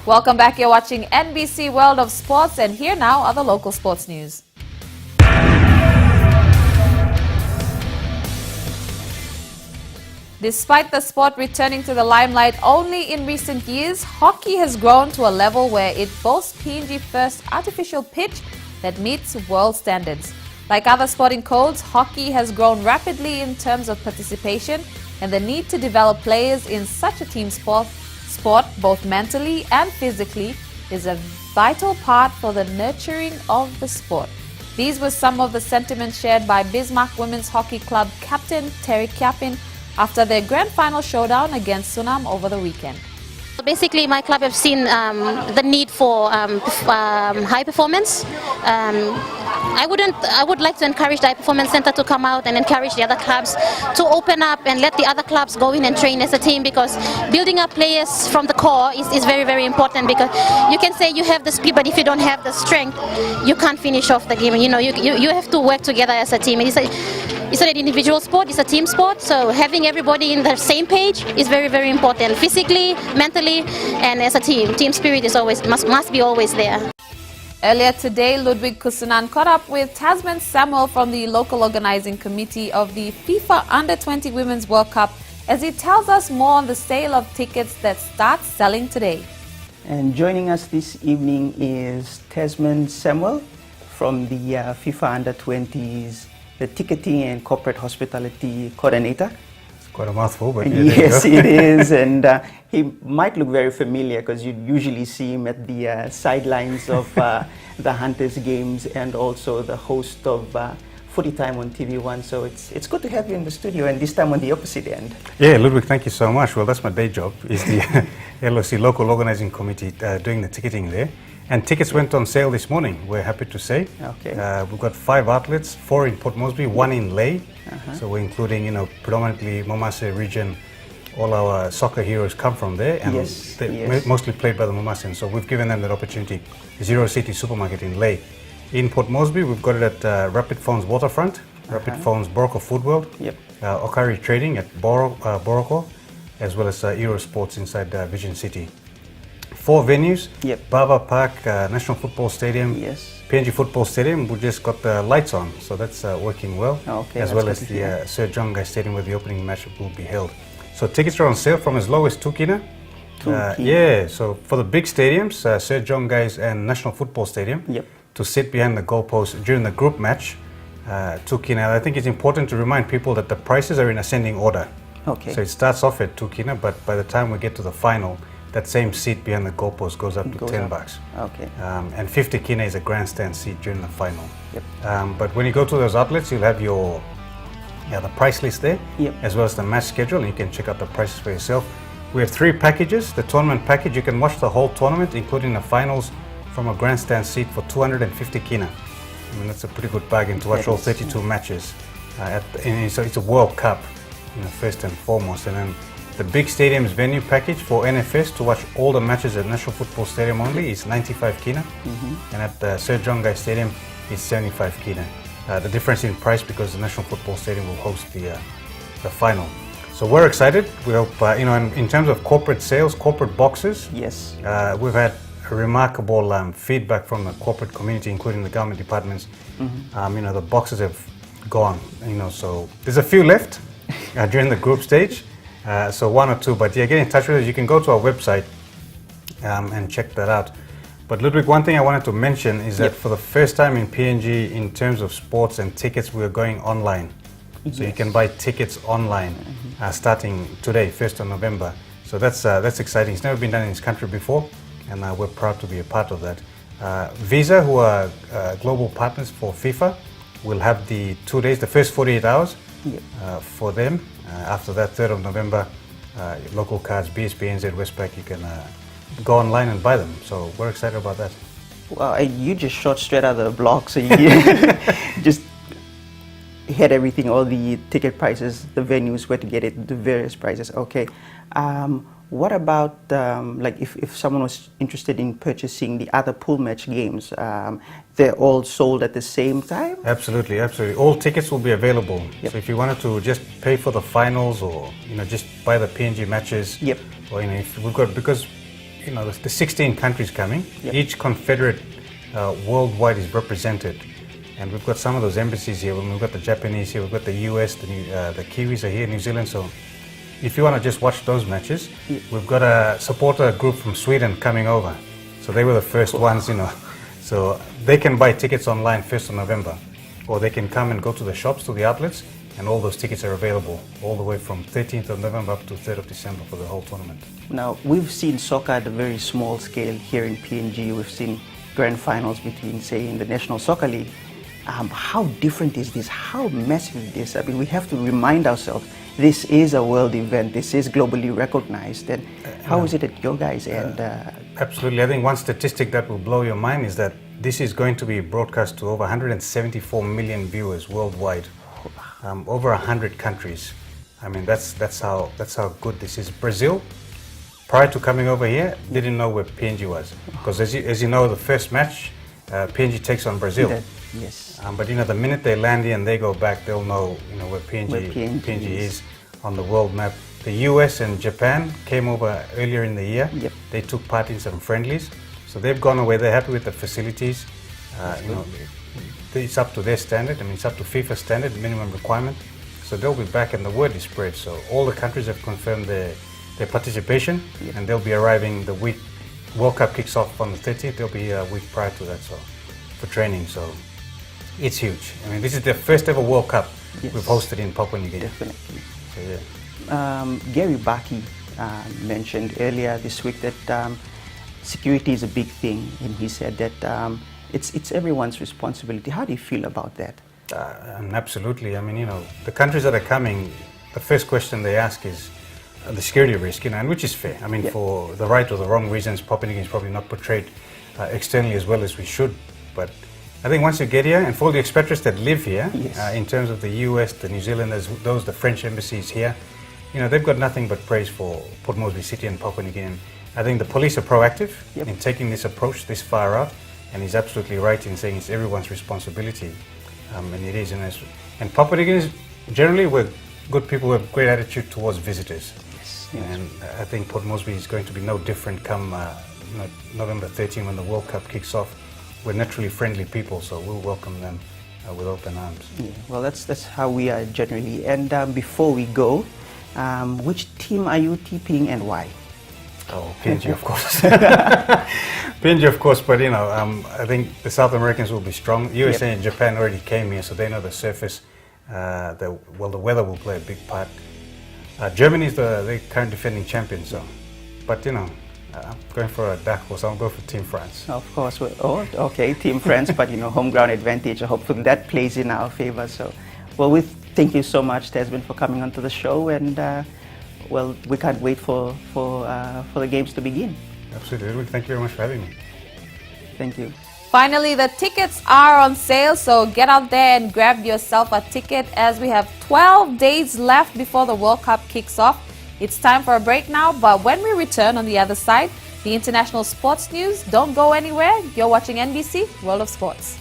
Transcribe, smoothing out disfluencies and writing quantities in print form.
Welcome back. You're watching NBC World of Sports, and here now are the local sports news. Despite the sport returning to the limelight only in recent years, hockey has grown to a level where it boasts PNG's first artificial pitch that meets world standards. Like other sporting codes, hockey has grown rapidly in terms of participation, and the need to develop players in such a team sport both mentally and physically is a vital part for the nurturing of the sport. These were some of the sentiments shared by Bismarck Women's Hockey Club captain Terry Kiapin after their grand final showdown against Sunam over the weekend. Basically, my club have seen the need for high performance. I would like to encourage the High Performance Center to come out and encourage the other clubs to open up and let the other clubs go in and train as a team, because building up players from the core is very, very important, because you can say you have the speed, but if you don't have the strength, you can't finish off the game. You know, you have to work together as a team. It's not an individual sport, it's a team sport, so having everybody in the same page is very, very important, physically, mentally, and as a team. Team spirit is always must be always there. Earlier today, Ludwig Kusunan caught up with Tasman Samuel from the local organizing committee of the FIFA U20 Women's World Cup as he tells us more on the sale of tickets that starts selling today. And joining us this evening is Tasman Samuel from the FIFA U20's the ticketing and corporate hospitality coordinator. It's quite a mouthful, but yeah, yes, it is. And he might look very familiar because you usually see him at the sidelines of the Hunters games and also the host of Footy Time on TV1. So it's good to have you in the studio, and this time on the opposite end. Yeah, Ludwig, thank you so much. Well, that's my day job, is the LOC Local Organizing Committee doing the ticketing there. And tickets went on sale this morning, we're happy to say. Okay. We've got 5 outlets, 4 in Port Moresby, 1 in Lae. So we're including, predominantly Momase region. All our soccer heroes come from there, and they're mostly played by the Momaseans. So we've given them that opportunity. Zero City Supermarket in Lae. In Port Moresby, we've got it at Rapid Phones Waterfront, Rapid Phones Boroko Food World, Okari Trading at Boroko, as well as Eurosports inside Vision City. 4 venues, Baba Park, National Football Stadium, PNG Football Stadium, we just got the lights on, so that's working well, as well as the Sir John Guy Stadium where the opening match will be held. So tickets are on sale from as low as 2 kina. Yeah, so for the big stadiums, Sir John Guy's and National Football Stadium, to sit behind the goalpost during the group match, 2 kina. I think it's important to remind people that the prices are in ascending order. So it starts off at 2 kina, but by the time we get to the final, that same seat behind the goalpost goes up to $10. And 50 kina is a grandstand seat during the final. But when you go to those outlets, you'll have your the price list there, as well as the match schedule, and you can check out the prices for yourself. We have 3 packages. The tournament package, you can watch the whole tournament, including the finals, from a grandstand seat for 250 kina. I mean, that's a pretty good bargain to watch all 32 matches. So it's a World Cup, first and foremost. And then the big stadiums venue package for NFS to watch all the matches at National Football Stadium only is 95 kina, and at the Sir John Guy Stadium is 75 kina. The difference in price because the National Football Stadium will host the final. So we're excited. We hope, in terms of corporate sales, corporate boxes, we've had a remarkable feedback from the corporate community, including the government departments. The boxes have gone, so there's a few left during the group stage. So 1 or 2, but get in touch with us. You can go to our website and check that out. But Ludwig, one thing I wanted to mention is that for the first time in PNG, in terms of sports and tickets, we are going online. So you can buy tickets online starting today, 1st of November. So that's exciting. It's never been done in this country before, and we're proud to be a part of that. Visa, who are global partners for FIFA, will have the 2 days, the first 48 hours for them. After that, 3rd of November, local cards, BSB, NZ, Westpac, you can go online and buy them. So we're excited about that. Well, you just shot straight out of the block, so you just had everything, all the ticket prices, the venues, where to get it, the various prices. Okay. What about if someone was interested in purchasing the other pool match games, they're all sold at the same time? Absolutely, absolutely. All tickets will be available. So if you wanted to just pay for the finals, or just buy the PNG matches, or if we've got, because you know, the 16 countries coming. Yep. Each confederate worldwide is represented. And we've got some of those embassies here. We've got the Japanese here, we've got the US, the Kiwis are here, New Zealand. So if you want to just watch those matches, we've got a supporter group from Sweden coming over. So they were the first ones, you know. So they can buy tickets online 1st of November. Or they can come and go to the shops, to the outlets, and all those tickets are available all the way from 13th of November up to 3rd of December for the whole tournament. Now, we've seen soccer at a very small scale here in PNG. We've seen grand finals between, say, in the National Soccer League. How different is this? How massive is this? I mean, we have to remind ourselves, this is a world event. This is globally recognized. And how is it at your guys' end? Absolutely. I think one statistic that will blow your mind is that this is going to be broadcast to over 174 million viewers worldwide, over 100 countries. I mean, that's how good this is. Brazil, prior to coming over here, didn't know where PNG was, because as you know, the first match, PNG takes on Brazil. Yes. But you know, the minute they land here and they go back, they'll know, you know, where PNG is on the world map. The US and Japan came over earlier in the year. Yep. They took part in some friendlies, so they've gone away. They're happy with the facilities. You know, it's up to their standard. I mean, it's up to FIFA standard, minimum requirement. So they'll be back, and the word is spread. So all the countries have confirmed their participation, and they'll be arriving the week World Cup kicks off on the 30th. They'll be a week prior to that, so for training. So it's huge. I mean, this is the first ever World Cup we've hosted in Papua New Guinea. Definitely. So yeah. Gary Baki mentioned earlier this week that security is a big thing, and he said that it's everyone's responsibility. How do you feel about that? Absolutely. I mean, you know, the countries that are coming, the first question they ask is the security risk, you know, and which is fair. I mean, for the right or the wrong reasons, Papua New Guinea is probably not portrayed externally as well as we should. But I think once you get here, and for all the expatriates that live here, in terms of the US, the New Zealanders, the French embassies here, you know, they've got nothing but praise for Port Moresby City and Papua New Guinea. I think the police are proactive in taking this approach this far out, and he's absolutely right in saying it's everyone's responsibility, and it is. And Papua New Guinea, generally, we're good people with great attitude towards visitors. And I think Port Moresby is going to be no different come November 13 when the World Cup kicks off. We're naturally friendly people, so we'll welcome them with open arms. Yeah, well, that's how we are generally. And before we go, which team are you tipping and why? Oh, PNG, of course. PNG, of course, but you know, I think the South Americans will be strong. USA and Japan already came here, so they know the surface. The weather will play a big part. Germany is the current defending champion, so, but you know, I'm going for a dark horse. I'll go for Team France. Of course. Okay, Team France, but you know, home ground advantage. Hopefully that plays in our favor. So, well, we thank you so much, Tasman, for coming onto the show, and well, we can't wait for the games to begin. Absolutely. Thank you very much for having me. Thank you. Finally, the tickets are on sale, so get out there and grab yourself a ticket as we have 12 days left before the World Cup kicks off. It's time for a break now, but when we return on the other side, the international sports news. Don't go anywhere. You're watching NBC World of Sports.